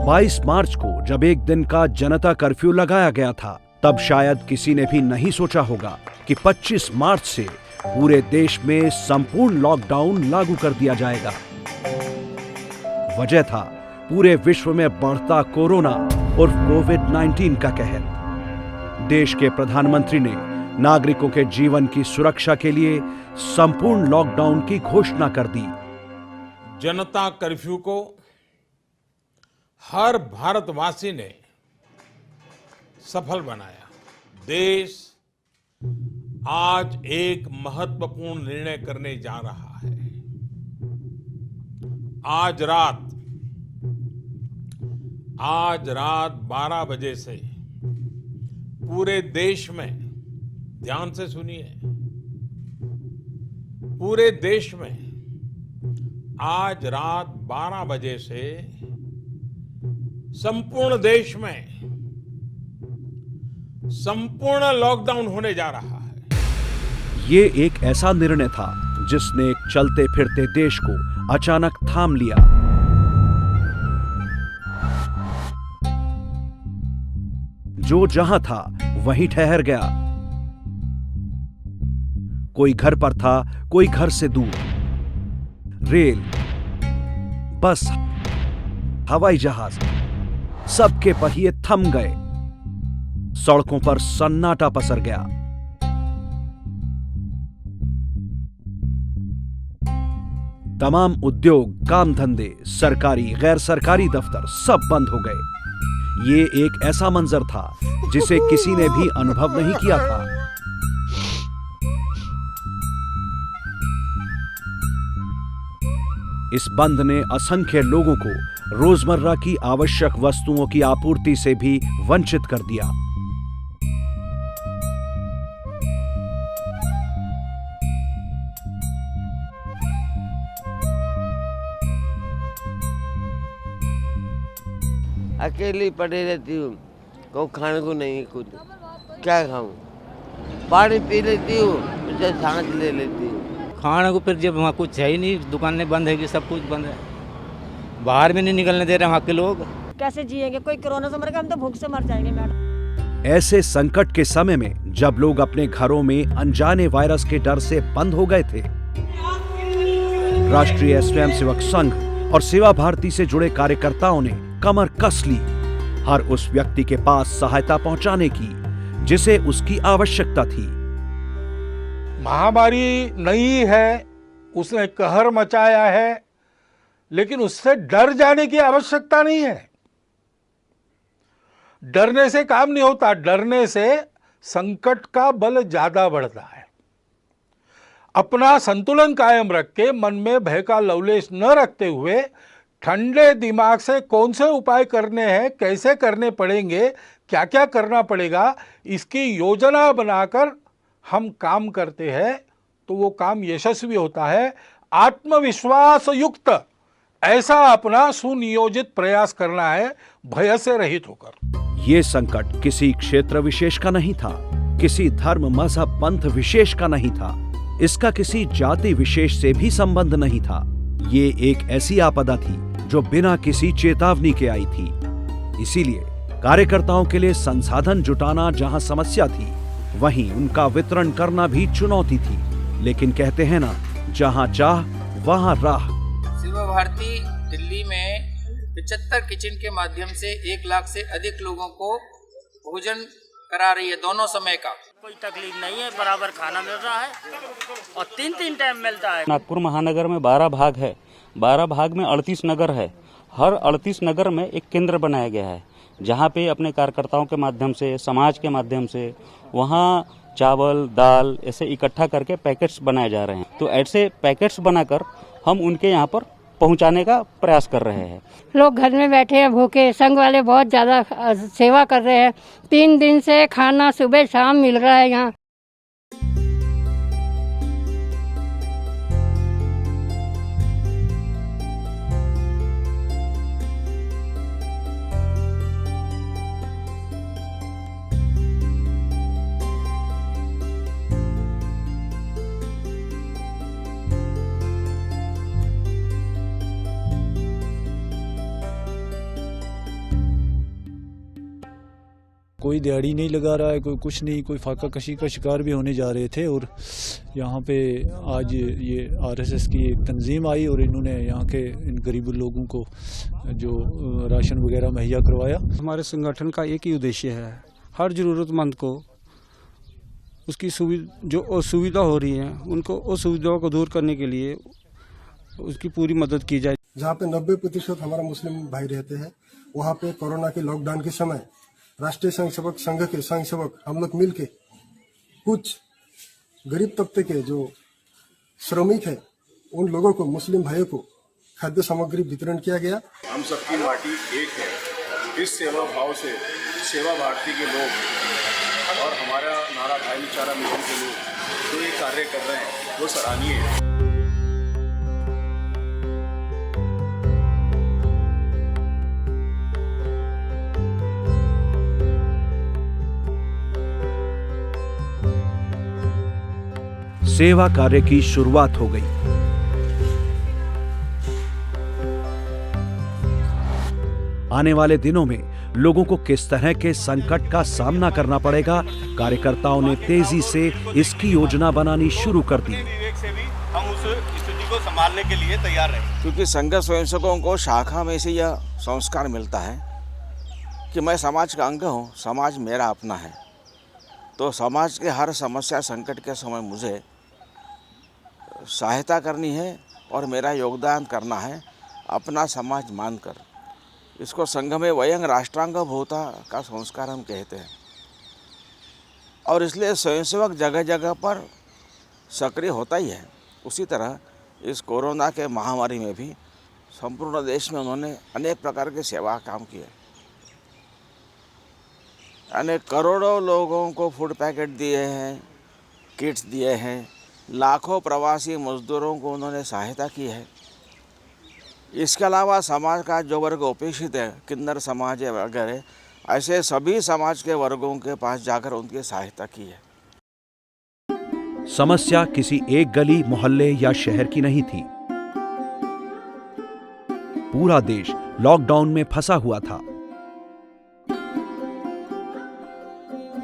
22 मार्च को जब एक दिन का जनता कर्फ्यू लगाया गया था, तब शायद किसी ने भी नहीं सोचा होगा कि 25 मार्च से पूरे देश में संपूर्ण लॉकडाउन लागू कर दिया जाएगा। वजह था पूरे विश्व में बढ़ता कोरोना और कोविड-19 का कहर। देश के प्रधानमंत्री ने नागरिकों के जीवन की सुरक्षा के लिए संपूर्ण लॉकडाउन की घोषणा कर दी। जनता कर्फ्यू को हर भारतवासी ने सफल बनाया। देश आज एक महत्वपूर्ण निर्णय करने जा रहा है। आज रात 12 बजे से पूरे देश में, ध्यान से सुनिए, पूरे देश में आज रात 12 बजे से संपूर्ण देश में संपूर्ण लॉकडाउन होने जा रहा है। ये एक ऐसा निर्णय था जिसने एक चलते फिरते देश को अचानक थाम लिया। जो जहां था वहीं ठहर गया। कोई घर पर था, कोई घर से दूर। रेल, बस, हवाई जहाज, सबके पहिए थम गए। सड़कों पर सन्नाटा पसर गया। तमाम उद्योग, काम धंधे, सरकारी, गैर सरकारी दफ्तर सब बंद हो गए। ये एक ऐसा मंजर था जिसे किसी ने भी अनुभव नहीं किया था। इस बंद ने असंख्य लोगों को रोजमर्रा की आवश्यक वस्तुओं की आपूर्ति से भी वंचित कर दिया। अकेली पड़ी रहती हूँ, को खाने को नहीं, कुछ क्या खाऊं। पानी पी लेती हूँ, फिर सांस ले लेती हूँ। खाने को फिर जब वहाँ कुछ है ही नहीं, दुकानें बंद है कि सब कुछ बंद है, बाहर भी नहीं निकलने दे रहे वहाँ के लोग। कैसे जिएंगे? कोई कोरोना से मरेगा, हम तो भूख से मर जाएंगे मैडम। ऐसे संकट के समय में जब लोग अपने घरों में अनजाने वायरस के डर से बंद हो गए थे, राष्ट्रीय स्वयंसेवक संघ और सेवा भारती से जुड़े कार्यकर्ताओं ने कमर कस ली, हर उस व्यक्ति के पास सहायता पहुंचाने की जिसे उसकी आवश्यकता थी। महामारी नहीं है, उसने कहर मचाया है, लेकिन उससे डर जाने की आवश्यकता नहीं है। डरने से काम नहीं होता, डरने से संकट का बल ज्यादा बढ़ता है। अपना संतुलन कायम रख के, मन में भय का लवलेश न रखते हुए, ठंडे दिमाग से कौन से उपाय करने हैं, कैसे करने पड़ेंगे, क्या क्या करना पड़ेगा, इसकी योजना बनाकर हम काम करते हैं तो वो काम यशस्वी होता है। आत्मविश्वास युक्त ऐसा अपना सुनियोजित प्रयास करना है, भय से रहित होकर। ये संकट किसी क्षेत्र विशेष का नहीं था, किसी धर्म, मजहब, पंथ विशेष का नहीं था, इसका किसी जाति विशेष से भी संबंध नहीं था। ये एक ऐसी आपदा थी जो बिना किसी चेतावनी के आई थी। इसीलिए कार्यकर्ताओं के लिए संसाधन जुटाना जहां समस्या थी, वहीं उनका वितरण करना भी चुनौती थी। लेकिन कहते हैं ना, जहां चाह वहां राह। सेवा भारती दिल्ली में 75 किचन के माध्यम से 1 लाख से अधिक लोगों को भोजन करा रही है, दोनों समय का। कोई तकलीफ नहीं है, बराबर खाना मिल रहा है और 3 टाइम मिलता है। नागपुर महानगर में 12 भाग है, 12 भाग में 38 नगर है। हर 38 नगर में एक केंद्र बनाया गया है, जहाँ पे अपने कार्यकर्ताओं के माध्यम से, समाज के माध्यम से वहाँ चावल, दाल ऐसे इकट्ठा करके पैकेट्स बनाए जा रहे हैं। तो ऐसे पैकेट्स बनाकर हम उनके यहाँ पर पहुंचाने का प्रयास कर रहे हैं। लोग घर में बैठे हैं भूखे, संघ वाले बहुत ज़्यादा सेवा कर रहे हैं। 3 दिन से खाना सुबह शाम मिल रहा है यहाँ। कोई दिहाड़ी नहीं लगा रहा है, कोई कुछ नहीं, कोई फाका कशी का शिकार भी होने जा रहे थे। और यहाँ पे आज ये आरएसएस की एक तंजीम आई और इन्होंने यहाँ के इन गरीब लोगों को जो राशन वगैरह मुहैया करवाया। हमारे संगठन का एक ही उद्देश्य है, हर ज़रूरतमंद को उसकी जो असुविधा हो रही है उनको असुविधाओं को दूर करने के लिए उसकी पूरी मदद की जाए। जहाँ पे 90% हमारा मुस्लिम भाई रहते हैं, वहाँ पे कोरोना के लॉकडाउन के समय राष्ट्रीय स्वयंसेवक संघ के स्वयंसेवक हम लोग मिलके कुछ गरीब तबके के जो श्रमिक है उन लोगों को, मुस्लिम भाइयों को खाद्य सामग्री वितरण किया गया। हम सबकी माटी एक है, इस सेवा भाव से सेवा भारती के लोग और हमारा नारा भाईचारा मिशन के लोग जो ये कार्य कर रहे हैं वो सराहनीय है। सेवा कार्य की शुरुआत हो गई। आने वाले दिनों में लोगों को किस तरह के संकट का सामना करना पड़ेगा, कार्यकर्ताओं ने तेजी से इसकी योजना बनानी शुरू कर दी। हम उस स्थिति को संभालने के लिए तैयार रहे, क्योंकि संघ स्वयंसेवकों को शाखा में से यह संस्कार मिलता है कि मैं समाज का अंग हूँ, समाज मेरा अपना है। तो समाज के हर समस्या संकट के समय मुझे सहायता करनी है और मेरा योगदान करना है अपना समाज मानकर। इसको संघ में वयं राष्ट्रांग भूता का संस्कार हम कहते हैं और इसलिए स्वयंसेवक जगह जगह पर सक्रिय होता ही है। उसी तरह इस कोरोना के महामारी में भी संपूर्ण देश में उन्होंने अनेक प्रकार के सेवा काम किए। अनेक करोड़ों लोगों को फूड पैकेट दिए हैं, किट्स दिए हैं, लाखों प्रवासी मजदूरों को उन्होंने सहायता की है। इसके अलावा समाज का जो वर्ग उपेक्षित है, किन्नर समाज है वगैरह, ऐसे सभी समाज के वर्गों के पास जाकर उनकी सहायता की है। समस्या किसी एक गली, मोहल्ले या शहर की नहीं थी। पूरा देश लॉकडाउन में फंसा हुआ था।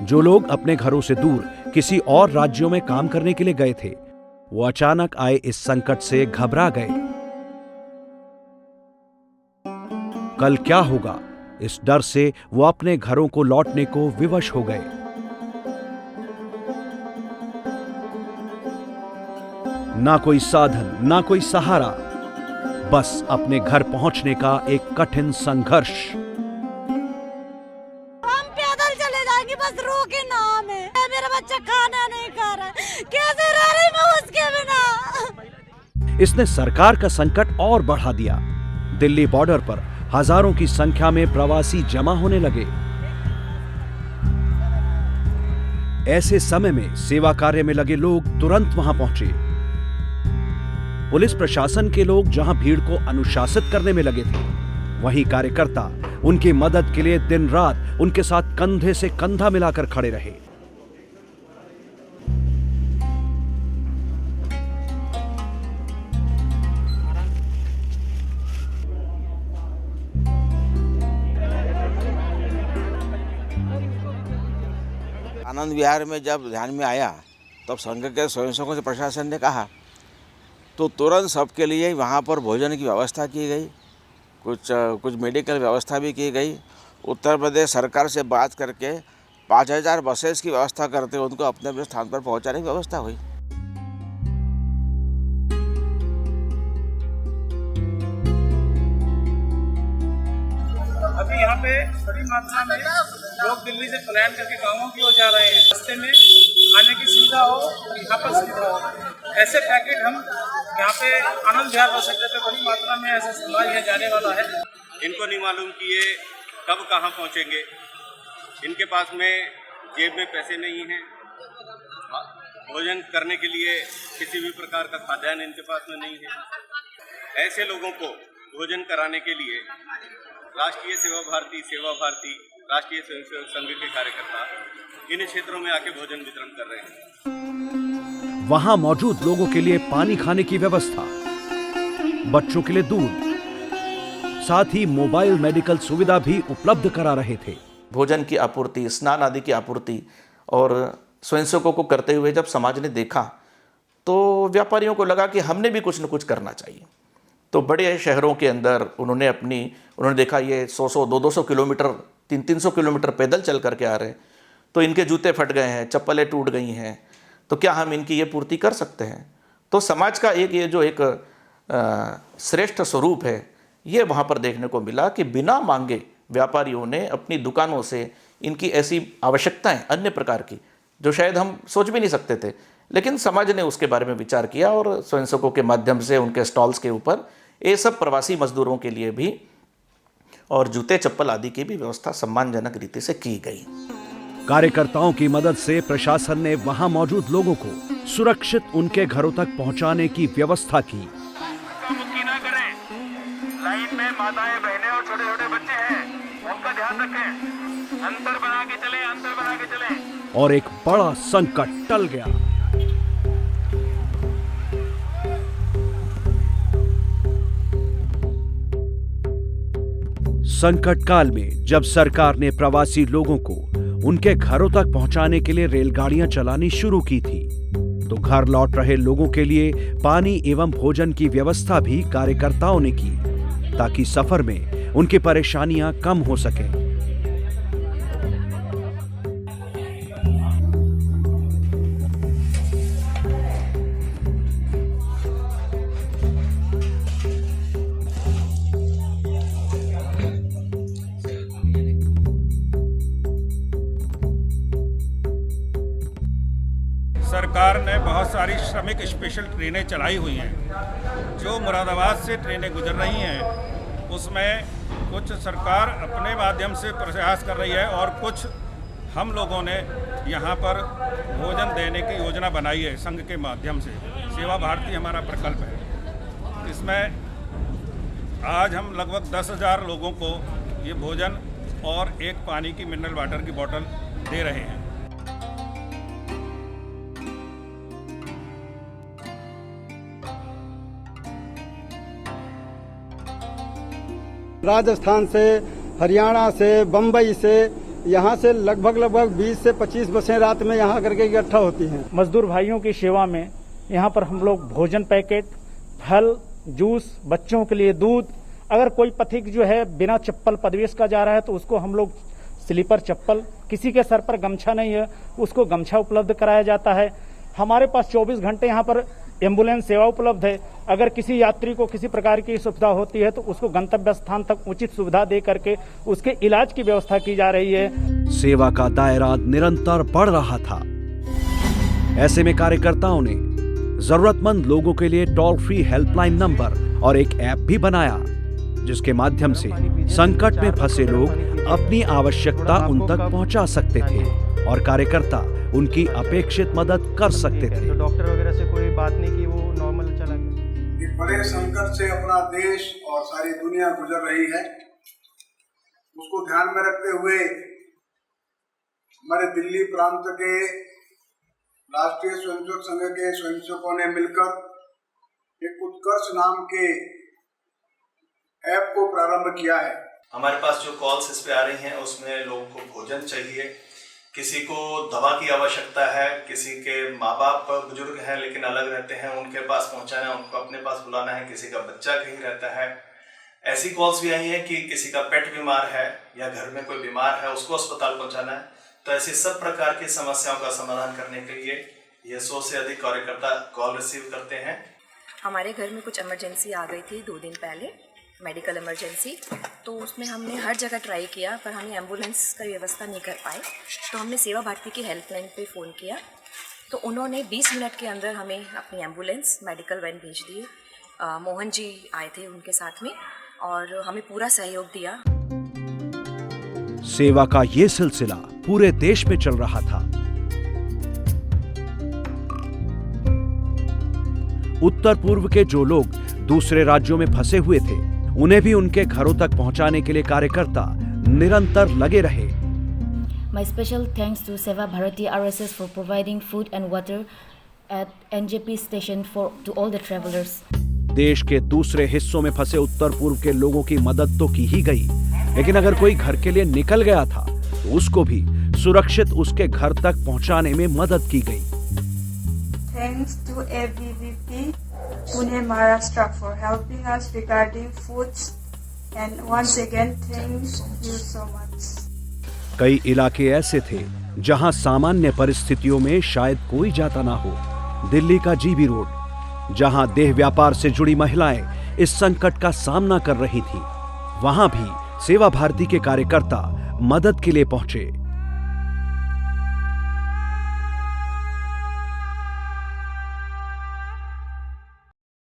जो लोग अपने घरों से दूर किसी और राज्यों में काम करने के लिए गए थे, वो अचानक आए इस संकट से घबरा गए। कल क्या होगा, इस डर से वो अपने घरों को लौटने को विवश हो गए। ना कोई साधन, ना कोई सहारा, बस अपने घर पहुंचने का एक कठिन संघर्ष। बस रो के नाम है, मेरा बच्चा खाना नहीं खा रहा है, कैसे रह रही मैं उसके बिना। इसने सरकार का संकट और बढ़ा दिया। दिल्ली बॉर्डर पर हजारों की संख्या में प्रवासी जमा होने लगे। ऐसे समय में सेवा कार्य में लगे लोग तुरंत वहां पहुंचे। पुलिस प्रशासन के लोग जहां भीड़ को अनुशासित करने में लगे थे, वहीं कार्यकर्ता उनकी मदद के लिए दिन रात उनके साथ कंधे से कंधा मिलाकर खड़े रहे। आनंद विहार में जब ध्यान में आया, तब संघ के स्वयंसेवकों से प्रशासन ने कहा तो तुरंत सबके लिए वहाँ पर भोजन की व्यवस्था की गई, कुछ मेडिकल व्यवस्था भी की गई। उत्तर प्रदेश सरकार से बात करके 5000 बसेस की व्यवस्था करते हुए उनको अपने अपने स्थान पर पहुंचाने की व्यवस्था हुई। अभी यहाँ पे बड़ी मात्रा में लोग दिल्ली से प्लान करके गाँवों की ओर जा रहे हैं। रास्ते में आने की सुविधा हो, यहाँ पर सुविधा हो। ऐसे पैकेट हम यहाँ पे आनंद विहार बस अड्डे पे बड़ी मात्रा में ऐसा समाज यहाँ जाने वाला है। इनको नहीं मालूम कि ये कब कहाँ पहुँचेंगे। इनके पास में जेब में पैसे नहीं हैं, भोजन करने के लिए किसी भी प्रकार का खाद्यान्न इनके पास में नहीं है। ऐसे लोगों को भोजन कराने के लिए राष्ट्रीय सेवा भारती, राष्ट्रीय स्वयंसेवक संघ के कार्यकर्ता इन क्षेत्रों में आके भोजन वितरण कर रहे हैं। वहां मौजूद लोगों के लिए पानी खाने की व्यवस्था, बच्चों के लिए दूध, साथ ही मोबाइल मेडिकल सुविधा भी उपलब्ध करा रहे थे। भोजन की आपूर्ति, स्नान आदि की आपूर्ति और स्वयंसेवकों को करते हुए जब समाज ने देखा तो व्यापारियों को लगा कि हमने भी कुछ न कुछ करना चाहिए। तो बड़े शहरों के अंदर उन्होंने देखा ये 100-100, 200 किलोमीटर, 300-300 किलोमीटर पैदल चल करके आ रहे हैं, तो इनके जूते फट गए हैं, चप्पलें टूट गई हैं, तो क्या हम इनकी ये पूर्ति कर सकते हैं? तो समाज का ये जो एक श्रेष्ठ स्वरूप है, ये वहाँ पर देखने को मिला कि बिना मांगे व्यापारियों ने अपनी दुकानों से इनकी ऐसी आवश्यकताएं अन्य प्रकार की जो शायद हम सोच भी नहीं सकते थे, लेकिन समाज ने उसके बारे में विचार किया और स्वयंसेवकों के माध्यम से उनके स्टॉल्स के ऊपर ये सब प्रवासी मजदूरों के लिए भी और जूते चप्पल आदि की भी व्यवस्था सम्मानजनक रीति से की गई। कार्यकर्ताओं की मदद से प्रशासन ने वहां मौजूद लोगों को सुरक्षित उनके घरों तक पहुंचाने की व्यवस्था की। लाइन में माताएं, बहनें और छोटे छोटे बच्चे हैं, उनका ध्यान रखें। अंतर बना के चलें, अंतर बना के चलें। और एक बड़ा संकट टल गया। संकट काल में जब सरकार ने प्रवासी लोगों को उनके घरों तक पहुंचाने के लिए रेलगाड़ियां चलानी शुरू की थी, तो घर लौट रहे लोगों के लिए पानी एवं भोजन की व्यवस्था भी कार्यकर्ताओं ने की, ताकि सफर में उनकी परेशानियां कम हो सकें। सरकार ने बहुत सारी श्रमिक स्पेशल ट्रेनें चलाई हुई हैं। जो मुरादाबाद से ट्रेनें गुजर रही हैं उसमें कुछ सरकार अपने माध्यम से प्रयास कर रही है और कुछ हम लोगों ने यहाँ पर भोजन देने की योजना बनाई है संघ के माध्यम से। सेवा भारती हमारा प्रकल्प है। इसमें आज हम लगभग 10,000 लोगों को ये भोजन और एक पानी की मिनरल वाटर की बोतल दे रहे हैं। राजस्थान से, हरियाणा से, बम्बई से, यहाँ से लगभग 20 से 25 बसें रात में यहाँ करके इकट्ठा होती हैं। मजदूर भाइयों की सेवा में यहाँ पर हम लोग भोजन पैकेट, फल, जूस, बच्चों के लिए दूध, अगर कोई पथिक जो है बिना चप्पल पदवेश का जा रहा है तो उसको हम लोग स्लीपर चप्पल, किसी के सर पर गमछा नहीं है उसको गमछा उपलब्ध कराया जाता है। हमारे पास 24 घंटे यहाँ पर एम्बुलेंस सेवा उपलब्ध है। अगर किसी यात्री को किसी प्रकार की सुविधा होती है तो उसको गंतव्य स्थान तक उचित सुविधा दे करके उसके इलाज की व्यवस्था की जा रही है। सेवा का दायरा निरंतर बढ़ रहा था। ऐसे में कार्यकर्ताओं ने जरूरतमंद लोगों के लिए टोल फ्री हेल्पलाइन नंबर और एक ऐप भी बनाया, जिसके माध्यम से संकट में फंसे लोग अपनी आवश्यकता उन तक पहुंचा सकते थे और कार्यकर्ता उनकी अपेक्षित मदद कर सकते थे। तो डॉक्टर वगैरह से कोई बात नहीं की, वो नॉर्मल चला गया। एक बड़े संकट से अपना देश और सारी दुनिया गुजर रही है, उसको ध्यान में रखते हुए हमारे दिल्ली प्रांत के राष्ट्रीय स्वयंसेवक संघ के स्वयंसेवकों ने मिलकर एक उत्कर्ष नाम के ऐप को प्रारंभ किया है। हमारे पास जो कॉल्स इस पे आ रही हैं उसमें लोगों को भोजन चाहिए, किसी को दवा की आवश्यकता है, किसी के माँ बाप बुजुर्ग हैं लेकिन अलग रहते हैं, उनके पास पहुंचाना है, उनको अपने पास बुलाना है, किसी का बच्चा कहीं रहता है। ऐसी कॉल्स भी आई हैं कि किसी का पेट बीमार है या घर में कोई बीमार है उसको अस्पताल पहुंचाना है। तो ऐसी सब प्रकार की समस्याओं का समाधान करने के लिए ये 100 से अधिक कार्यकर्ता कॉल रिसीव करते हैं। हमारे घर में कुछ इमरजेंसी आ गई थी 2 दिन पहले, मेडिकल इमरजेंसी, तो उसमें हमने हर जगह ट्राई किया पर हमें एम्बुलेंस का व्यवस्था नहीं कर पाए। तो हमने सेवा भारती की हेल्पलाइन पे फ़ोन किया तो उन्होंने 20 मिनट के अंदर हमें अपनी एम्बुलेंस मेडिकल वैन भेज दी। मोहन जी आए थे उनके साथ में और हमें पूरा सहयोग दिया। सेवा का ये सिलसिला पूरे देश में चल रहा था। उत्तर पूर्व के जो लोग दूसरे राज्यों में फंसे हुए थे उन्हें भी उनके घरों तक पहुंचाने के लिए कार्यकर्ता निरंतर लगे रहे। My special thanks to Seva Bharati RSS for providing food and water at NJP station to all the travelers. देश के दूसरे हिस्सों में फंसे उत्तर पूर्व के लोगों की मदद तो की ही गई, लेकिन अगर कोई घर के लिए निकल गया था तो उसको भी सुरक्षित उसके घर तक पहुंचाने में मदद की गई। Thanks to ABVP Pune Maharashtra for helping us regarding foods and once again thank you so much. कई इलाके ऐसे थे जहां सामान्य परिस्थितियों में शायद कोई जाता ना हो। दिल्ली का जीबी रोड, जहां देह व्यापार से जुड़ी महिलाएं इस संकट का सामना कर रही थीं, वहां भी सेवा भारती के कार्यकर्ता मदद के लिए पहुंचे।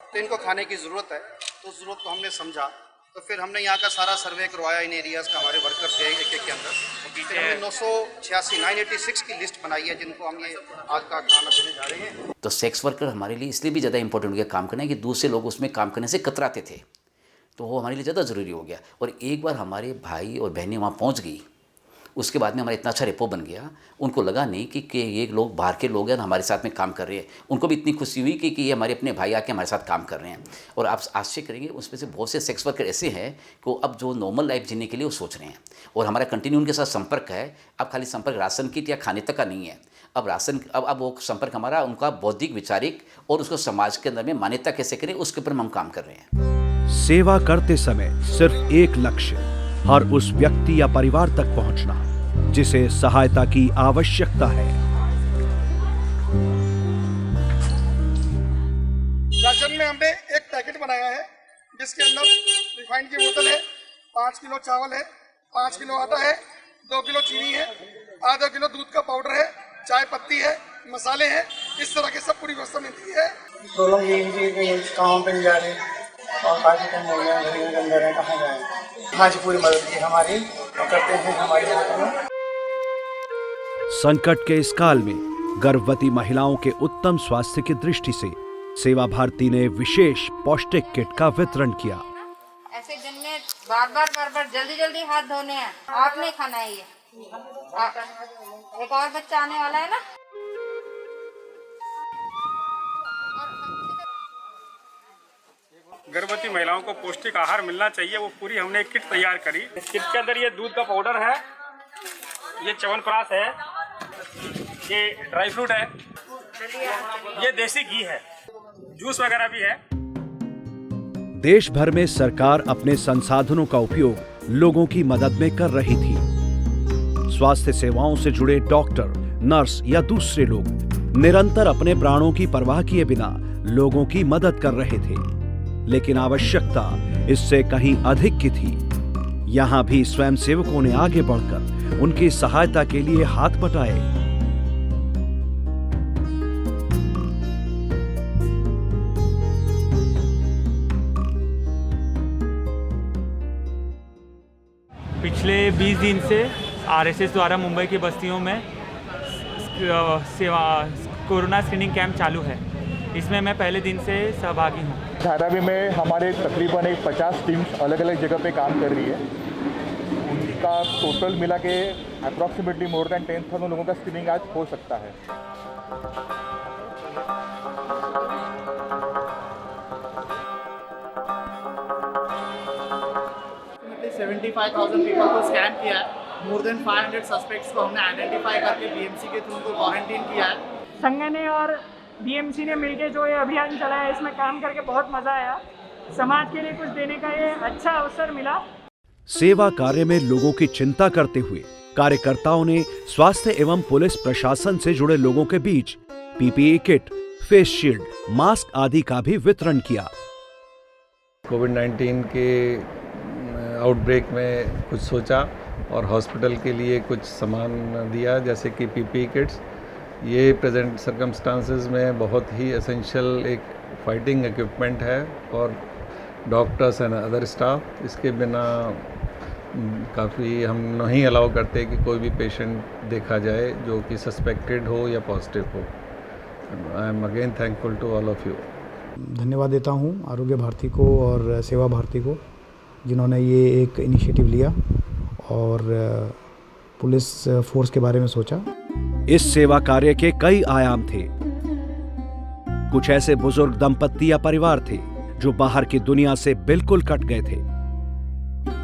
तो इनको खाने की ज़रूरत है, तो उस ज़रूरत को हमने समझा, तो फिर हमने यहाँ का सारा सर्वे करवाया इन एरियाज़ का, हमारे वर्कर थे एक के अंदर, फिर हमने 986 की लिस्ट बनाई है जिनको हम ये आज का खाना देने जा रहे हैं। तो सेक्स वर्कर हमारे लिए इसलिए भी ज़्यादा इंपॉर्टेंट हो गया काम करना, कि दूसरे लोग उसमें काम करने से कतराते थे, तो वो हमारे लिए ज़्यादा ज़रूरी हो गया। और एक बार हमारे भाई और बहनें वहाँ पहुँच गई, उसके बाद में हमारा इतना अच्छा रेपो बन गया, उनको लगा नहीं कि ये लोग बाहर के लोग हैं, हमारे साथ में काम कर रहे हैं। उनको भी इतनी खुशी हुई कि ये हमारे अपने भाई आके हमारे साथ काम कर रहे हैं। और आप आश्चर्य करेंगे, उसमें से बहुत से सेक्स वर्कर ऐसे हैं कि अब जो नॉर्मल लाइफ जीने के लिए वो सोच रहे हैं, और हमारा कंटिन्यू उनके साथ संपर्क है। अब खाली संपर्क राशन किट या खाने तक का नहीं है, अब वो संपर्क हमारा उनका बौद्धिक, विचारिक और उसको समाज के अंदर में मान्यता कैसे करें, उसके ऊपर हम काम कर रहे हैं। सेवा करते समय सिर्फ एक लक्ष्य, हर उस व्यक्ति या परिवार तक पहुंचना जिसे सहायता की आवश्यकता है। राशन में हमने एक पैकेट बनाया है जिसके अंदर रिफाइंड की बोतल है, 5 किलो चावल है, 5 किलो आटा है, 2 किलो चीनी है, आधा किलो दूध का पाउडर है, चाय पत्ती है, मसाले हैं, इस तरह के सब पूरी व्यवस्था मिलती है। काम पे जा रहे हैं और काफी टाइम हो गया, घर के अंदर है, कहाँ जाए। हाँ जी, पूरी मदद की हमारी, करते हैं हमारी मदद। संकट के इस काल में गर्भवती महिलाओं के उत्तम स्वास्थ्य की दृष्टि से सेवा भारती ने विशेष पौष्टिक किट का वितरण किया। ऐसे दिन में बार जल्दी हाथ धोने हैं, आपने खाना है ये। एक और बच्चा आने वाला है ना। गर्भवती महिलाओं को पौष्टिक आहार मिलना चाहिए, वो पूरी हमने एक किट तैयार करी। इस किट के अंदर ये दूध का पाउडर है, ये च्यवनप्राश है, ये ड्राई फ्रूट है, ये देसी घी है, जूस वगैरह भी है। देश भर में सरकार अपने संसाधनों का उपयोग लोगों की मदद में कर रही थी। स्वास्थ्य सेवाओं से जुड़े डॉक्टर, नर्स या दूसरे लोग निरंतर अपने प्राणों की परवाह किए बिना लोगों की मदद कर रहे थे, लेकिन आवश्यकता इससे कहीं अधिक की थी। यहां भी स्वयंसेवकों ने आगे बढ़कर उनकी सहायता के लिए हाथ बटाए। पिछले 20 दिन से आरएसएस द्वारा मुंबई की बस्तियों में कोरोना स्क्रीनिंग कैंप चालू है। इसमें मैं पहले दिन से सहभागी हूँ। धारावी में हमारे तकरीबन 50 टीम्स अलग अलग जगह पे काम कर रही है। उनका टोटल मिला के अप्रॉक्सीमेटली मोर देन 10,000 लोगों का स्क्रीनिंग आज हो सकता है। 75,000 पीपल को स्कैन किया है। मोर देन 500 सस्पेक्ट्स को हमने आइडेंटिफाई करके बीएमसी के थ्रू उनको क्वारंटीन किया है। संघ ने और बीएमसी ने मिलकर जो ये अभियान चलाया, इसमें काम करके बहुत मजा आया। समाज के लिए कुछ देने का ये अच्छा अवसर मिला। सेवा कार्य में लोगों की चिंता करते हुए कार्यकर्ताओं ने स्वास्थ्य एवं पुलिस प्रशासन से जुड़े लोगों के बीच PPE kit, face shield, mask आदि का भी वितरण किया। कोविड-19 के आउटब्रेक में कुछ सोचा और हॉस्पिटल के लिए कुछ सामान दिया, जैसे कि पीपीई किट्स। ये प्रेजेंट सर्कमस्टांसेस में बहुत ही एसेंशियल एक फाइटिंग इक्विपमेंट है और डॉक्टर्स एंड अदर स्टाफ, इसके बिना काफ़ी हम नहीं अलाउ करते कि कोई भी पेशेंट देखा जाए जो कि सस्पेक्टेड हो या पॉजिटिव हो। I am again thankful to all of you. धन्यवाद देता हूँ आरोग्य भारती को और सेवा भारती को, जिन्होंने ये एक इनिशिएटिव लिया और पुलिस फोर्स के बारे में सोचा। इस सेवा कार्य के कई आयाम थे। कुछ ऐसे बुजुर्ग दंपत्ति या परिवार थे जो बाहर की दुनिया से बिल्कुल कट गए थे।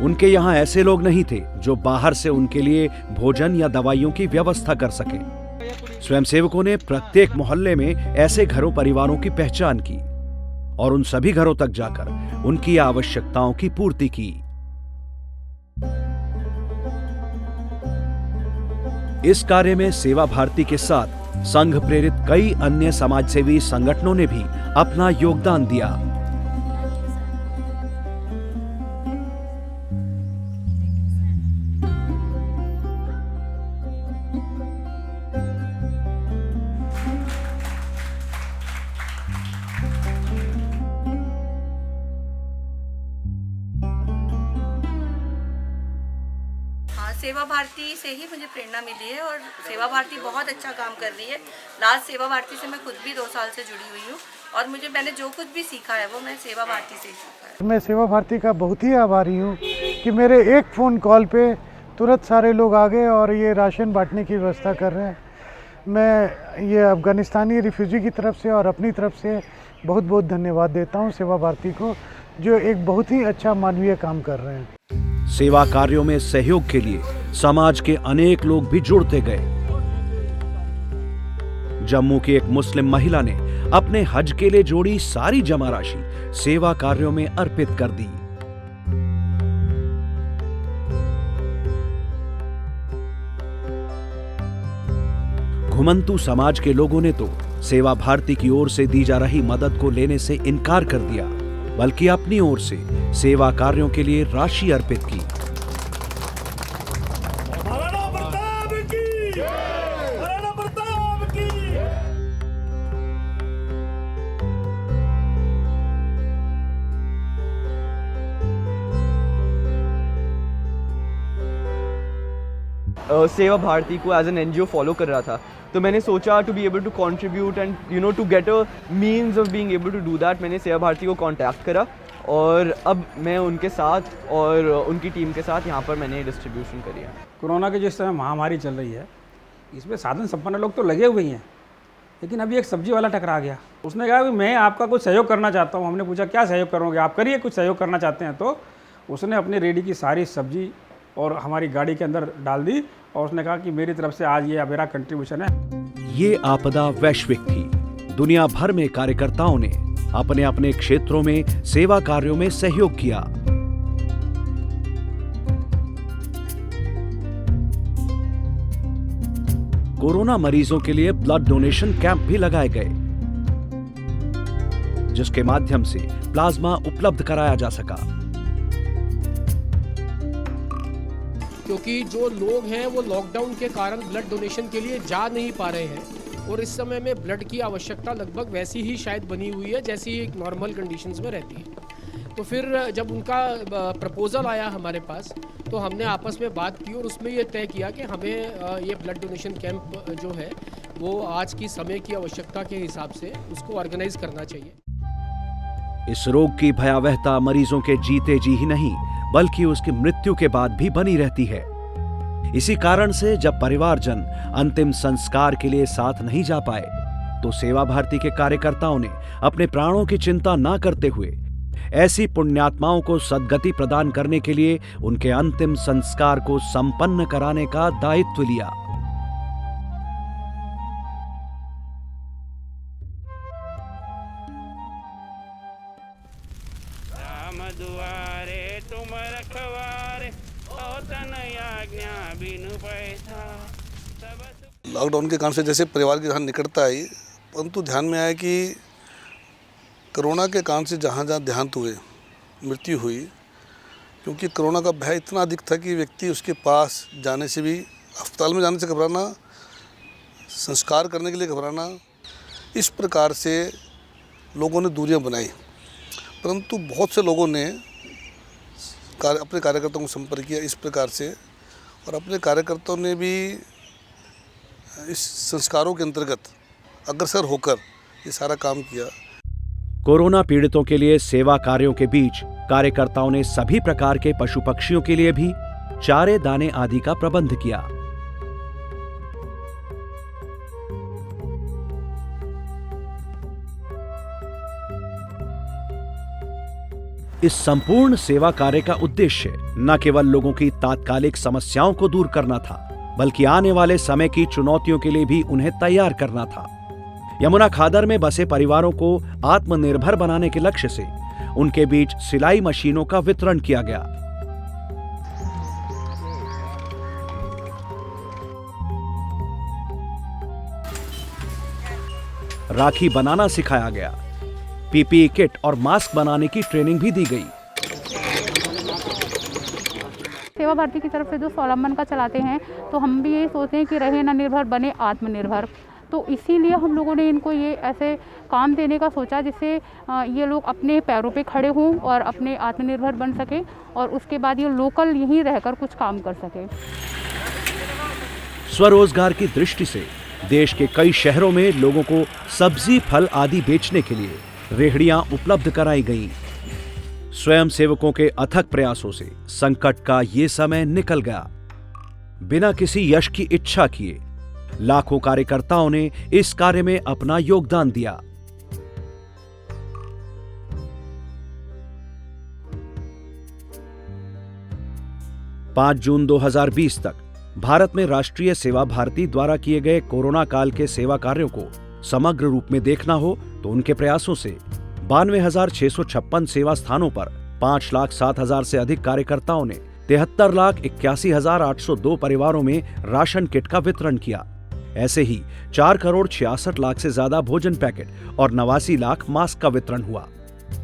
उनके यहाँ ऐसे लोग नहीं थे जो बाहर से उनके लिए भोजन या दवाइयों की व्यवस्था कर सके। स्वयंसेवकों ने प्रत्येक मोहल्ले में ऐसे घरों परिवारों की पहचान की और उन सभी घरों तक जाकर उनकी आवश्यकताओं की पूर्ति की। इस कार्य में सेवा भारती के साथ संघ प्रेरित कई अन्य समाजसेवी संगठनों ने भी अपना योगदान दिया। सेवा भारती से ही मुझे प्रेरणा मिली है और सेवा भारती बहुत अच्छा काम कर रही है। लास्ट सेवा भारती से मैं खुद भी 2 साल से जुड़ी हुई हूँ और मैंने जो कुछ भी सीखा है वो मैं सेवा भारती से ही सीखा है। मैं सेवा भारती का बहुत ही आभारी हूँ कि मेरे एक फ़ोन कॉल पे तुरंत सारे लोग आ गए और ये राशन बांटने की व्यवस्था कर रहे हैं। मैं ये अफ़गानिस्तानी रिफ्यूजी की तरफ से और अपनी तरफ से बहुत बहुत धन्यवाद देता हूँ सेवा भारती को, जो एक बहुत ही अच्छा मानवीय काम कर रहे हैं। सेवा कार्यों में सहयोग के लिए समाज के अनेक लोग भी जुड़ते गए। जम्मू की एक मुस्लिम महिला ने अपने हज के लिए जोड़ी सारी जमा राशि सेवा कार्यों में अर्पित कर दी। घुमंतु समाज के लोगों ने तो सेवा भारती की ओर से दी जा रही मदद को लेने से इनकार कर दिया, बल्कि अपनी ओर से सेवा कार्यों के लिए राशि अर्पित की। सेवा भारती को एज एन एनजीओ फॉलो कर रहा था, तो मैंने सोचा to be able to contribute and to get a means of being able to do that, मैंने सेवा भारती को कांटेक्ट करा और अब मैं उनके साथ और उनकी टीम के साथ यहाँ पर मैंने डिस्ट्रीब्यूशन करी है। कोरोना की जिस समय महामारी चल रही है, इसमें साधन संपन्न लोग तो लगे हुए हैं, लेकिन अभी एक सब्जी वाला टकरा गया। उसने कहा कि मैं आपका कुछ सहयोग करना चाहता हूँ। हमने पूछा क्या सहयोग करोगे, आप करिए, कुछ सहयोग करना चाहते हैं। तो उसने अपनी रेडी की सारी सब्जी और हमारी गाड़ी के अंदर डाल दी और उसने कहा कि मेरी तरफ से आज ये मेरा कंट्रीब्यूशन है। ये आपदा वैश्विक थी। दुनिया भर में कार्यकर्ताओं ने अपने अपने क्षेत्रों में सेवा कार्यों में सहयोग किया। कोरोना मरीजों के लिए ब्लड डोनेशन कैंप भी लगाए गए, जिसके माध्यम से प्लाज्मा उपलब्ध कराया जा सका। क्योंकि जो लोग हैं वो लॉकडाउन के कारण ब्लड डोनेशन के लिए जा नहीं पा रहे हैं और इस समय में ब्लड की आवश्यकता लगभग वैसी ही शायद बनी हुई है जैसी एक नॉर्मल कंडीशंस में रहती है। तो फिर जब उनका प्रपोज़ल आया हमारे पास, तो हमने आपस में बात की और उसमें ये तय किया कि हमें ये ब्लड डोनेशन कैंप जो है वो आज की समय की आवश्यकता के हिसाब से उसको ऑर्गेनाइज करना चाहिए। इस रोग की भयावहता मरीजों के जीते जी ही नहीं, बल्कि उसकी मृत्यु के बाद भी बनी रहती है। इसी कारण से जब परिवारजन अंतिम संस्कार के लिए साथ नहीं जा पाए, तो सेवा भारती के कार्यकर्ताओं ने अपने प्राणों की चिंता ना करते हुए ऐसी पुण्यात्माओं को सद्गति प्रदान करने के लिए उनके अंतिम संस्कार को संपन्न कराने का दायित्व लिया। लॉकडाउन के कारण से जैसे परिवार की जहाँ निकटता आई, परंतु ध्यान में आया कि कोरोना के कारण से जहाँ जहाँ देहांत हुए, मृत्यु हुई, क्योंकि कोरोना का भय इतना अधिक था कि व्यक्ति उसके पास जाने से भी, अस्पताल में जाने से घबराना, संस्कार करने के लिए घबराना, इस प्रकार से लोगों ने दूरियां बनाई। परंतु बहुत से लोगों ने अपने कार्यकर्ताओं को संपर्क किया इस प्रकार से, और अपने कार्यकर्ताओं ने भी इस संस्कारों के अंतर्गत अग्रसर होकर ये सारा काम किया। कोरोना पीड़ितों के लिए सेवा कार्यों के बीच कार्यकर्ताओं ने सभी प्रकार के पशु पक्षियों के लिए भी चारे दाने आदि का प्रबंध किया। इस संपूर्ण सेवा कार्य का उद्देश्य न केवल लोगों की तात्कालिक समस्याओं को दूर करना था, बल्कि आने वाले समय की चुनौतियों के लिए भी उन्हें तैयार करना था। यमुना खादर में बसे परिवारों को आत्मनिर्भर बनाने के लक्ष्य से उनके बीच सिलाई मशीनों का वितरण किया गया। राखी बनाना सिखाया गया। पीपीई किट और मास्क बनाने की ट्रेनिंग भी दी गई। सेवा भारती की तरफ से जो स्वावलंबन का चलाते हैं, तो हम भी यही सोचते हैं कि रहे न निर्भर बने आत्मनिर्भर। तो इसीलिए हम लोगों ने इनको ये ऐसे काम देने का सोचा जिससे ये लोग अपने पैरों पे खड़े हों और अपने आत्मनिर्भर बन सके और उसके बाद ये लोकल यहीं रहकर कुछ काम कर सके। स्वरोजगार की दृष्टि से देश के कई शहरों में लोगों को सब्जी फल आदि बेचने के लिए रेहड़ियां उपलब्ध कराई गईं। स्वयं सेवकों के अथक प्रयासों से संकट का ये समय निकल गया। बिना किसी यश की इच्छा किए लाखों कार्यकर्ताओं ने इस कार्य में अपना योगदान दिया। पांच जून 2020 तक भारत में राष्ट्रीय सेवा भारती द्वारा किए गए कोरोना काल के सेवा कार्यों को समग्र रूप में देखना हो तो उनके प्रयासों से 92,656 सेवा स्थानों पर 5,07,000 से अधिक कार्यकर्ताओं ने 73,81,802 परिवारों में राशन किट का वितरण किया। ऐसे ही 4,66,00,000 से ज्यादा भोजन पैकेट और 89 लाख मास्क का वितरण हुआ।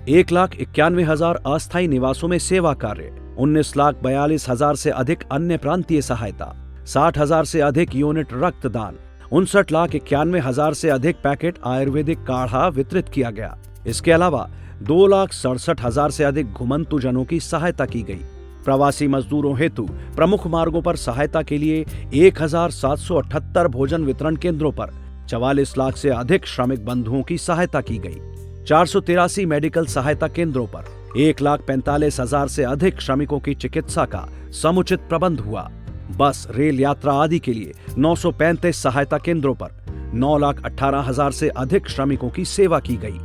1,91,000 अस्थायी निवासों में सेवा कार्य, 19,42,000 से अधिक अन्य प्रांतीय सहायता, 60,000 से अधिक यूनिट रक्तदान, 59,91,000 से अधिक पैकेट आयुर्वेदिक काढ़ा वितरित किया गया। इसके अलावा 2,67,000 से अधिक घुमंतुजनों की सहायता की गई। प्रवासी मजदूरों हेतु प्रमुख मार्गों पर सहायता के लिए 1,778 भोजन वितरण केंद्रों पर 44 लाख से अधिक श्रमिक बंधुओं की सहायता की गई। 483 मेडिकल सहायता केंद्रों पर 1,45,000 से अधिक श्रमिकों की चिकित्सा का समुचित प्रबंध हुआ। बस, रेल यात्रा आदि के लिए 935 सहायता केंद्रों पर 9,18,000 से अधिक श्रमिकों की सेवा की गई।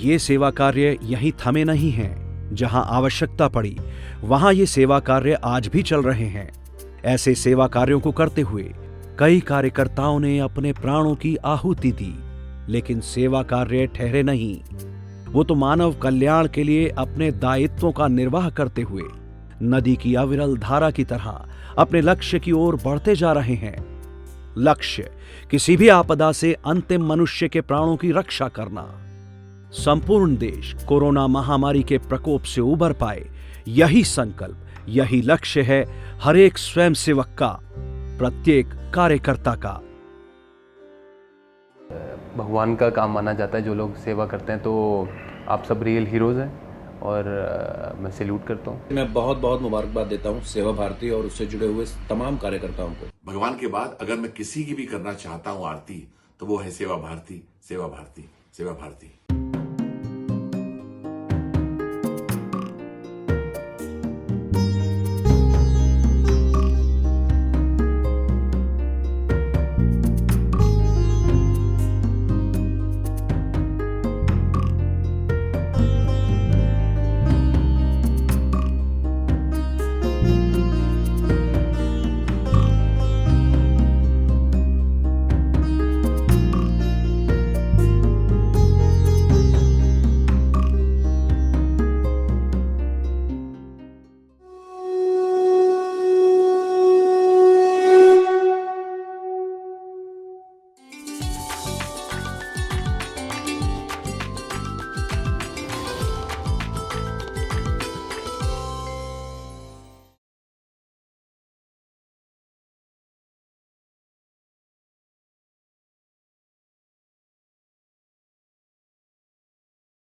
ये सेवा कार्य यहीं थमे नहीं हैं। जहां आवश्यकता पड़ी वहां ये सेवा कार्य आज भी चल रहे हैं। ऐसे सेवा कार्यों को करते हुए कई कार्यकर्ताओं ने अपने प्राणों की आहुति दी, लेकिन सेवा कार्य ठहरे नहीं। वो तो मानव कल्याण के लिए अपने दायित्वों का निर्वाह करते हुए नदी की अविरल धारा की तरह अपने लक्ष्य की ओर बढ़ते जा रहे हैं। लक्ष्य किसी भी आपदा से अंतिम मनुष्य के प्राणों की रक्षा करना। संपूर्ण देश कोरोना महामारी के प्रकोप से उबर पाए, यही संकल्प, यही लक्ष्य है हर एक स्वयंसेवक का, प्रत्येक कार्यकर्ता का। भगवान का काम माना जाता है जो लोग सेवा करते हैं, तो आप सब रियल हीरोज हैं और मैं सैल्यूट करता हूँ। मैं बहुत बहुत मुबारकबाद देता हूँ सेवा भारती और उससे जुड़े हुए तमाम कार्यकर्ताओं को। भगवान के बाद अगर मैं किसी की भी करना चाहता हूँ आरती, तो वो है सेवा भारती, सेवा भारती, सेवा भारती।